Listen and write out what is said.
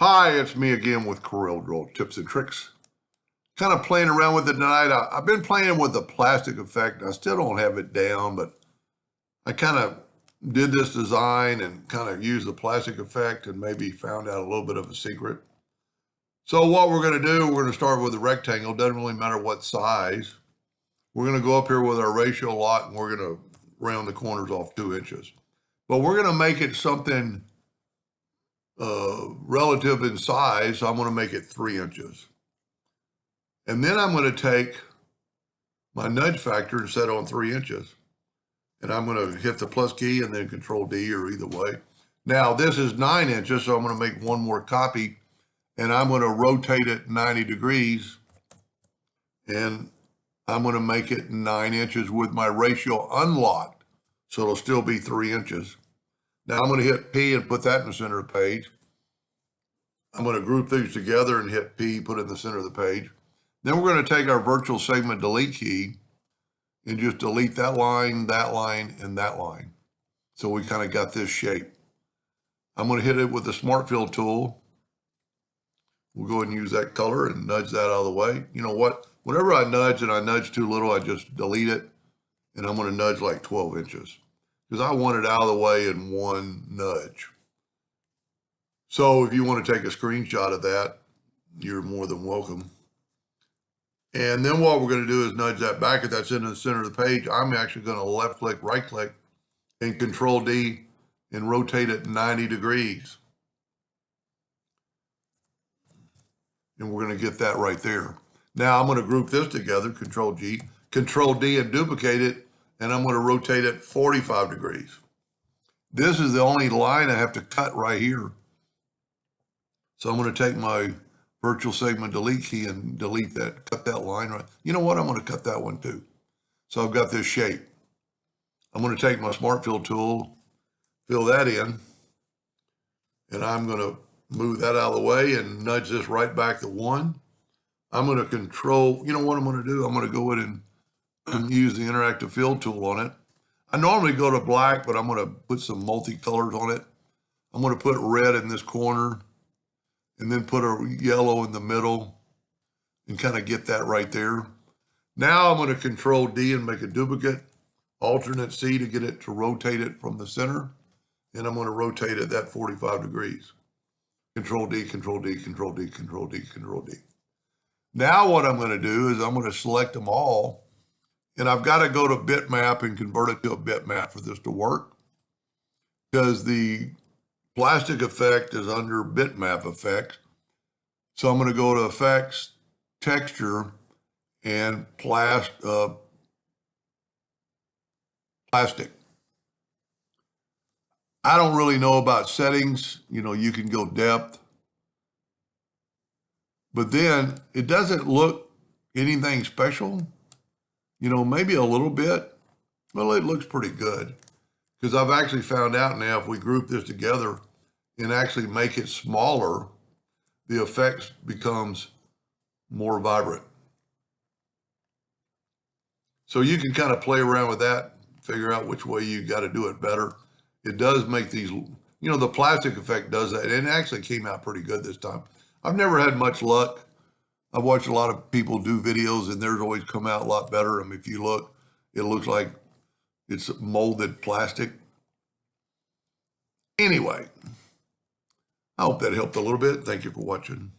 Hi, it's me again with Corel Draw Tips and Tricks. Kind of playing around with it tonight. I've been playing with the plastic effect. I still don't have it down, but I kind of did this design and kind of used the plastic effect and maybe found out a little bit of a secret. So what we're going to do, we're going to start with a rectangle. Doesn't really matter what size. We're going to go up here with our ratio lock and we're going to round the corners off 2 inches. But we're going to make it something relative in size, so I'm going to make it 3 inches. And then I'm going to take my nudge factor and set on 3 inches. And I'm going to hit the plus key and then Control D or either way. Now this is 9 inches, so I'm going to make one more copy and I'm going to rotate it 90 degrees and I'm going to make it 9 inches with my ratio unlocked. So it'll still be 3 inches. Now I'm going to hit P and put that in the center of the page. I'm going to group these together and hit P, put it in the center of the page. Then we're going to take our virtual segment delete key and just delete that line, and that line. So we kind of got this shape. I'm going to hit it with the Smart Fill tool. We'll go ahead and use that color and nudge that out of the way. You know what? Whenever I nudge and I nudge too little, I just delete it. And I'm going to nudge like 12 inches because I want it out of the way in one nudge. So if you want to take a screenshot of that, you're more than welcome. And then what we're going to do is nudge that back. If that's in the center of the page, I'm actually going to left click, right click, and Control D and rotate it 90 degrees. And we're going to get that right there. Now I'm going to group this together, Control G, Control D and duplicate it, and I'm going to rotate it 45 degrees. This is the only line I have to cut right here. So I'm going to take my virtual segment delete key and delete that, cut that line right. You know what? I'm going to cut that one too. So I've got this shape. I'm going to take my Smart Fill tool, fill that in, and I'm going to move that out of the way and nudge this right back to 1. I'm going to control, you know what I'm going to do? I'm going to go in and use the interactive fill tool on it. I normally go to black, but I'm going to put some multicolors on it. I'm going to put red in this corner and then put a yellow in the middle and kind of get that right there. Now I'm going to Control D and make a duplicate, alternate C to get it to rotate it from the center. And I'm going to rotate it that 45 degrees. Control D, Control D, Control D, Control D, Control D. Now what I'm going to do is I'm going to select them all. And I've got to go to bitmap and convert it to a bitmap for this to work, because the plastic effect is under bitmap effect. So I'm going to go to effects, texture, and plastic. I don't really know about settings. You know, you can go depth, but then it doesn't look anything special. You know, maybe a little bit. Well, it looks pretty good, because I've actually found out now if we group this together and actually make it smaller, the effects becomes more vibrant. So you can kind of play around with that, figure out which way you got to do it better. It does make these, you know, the plastic effect does that. And it actually came out pretty good this time. I've never had much luck. I've watched a lot of people do videos and theirs always come out a lot better. I mean, if you look, it looks like it's molded plastic. Anyway, I hope that helped a little bit. Thank you for watching.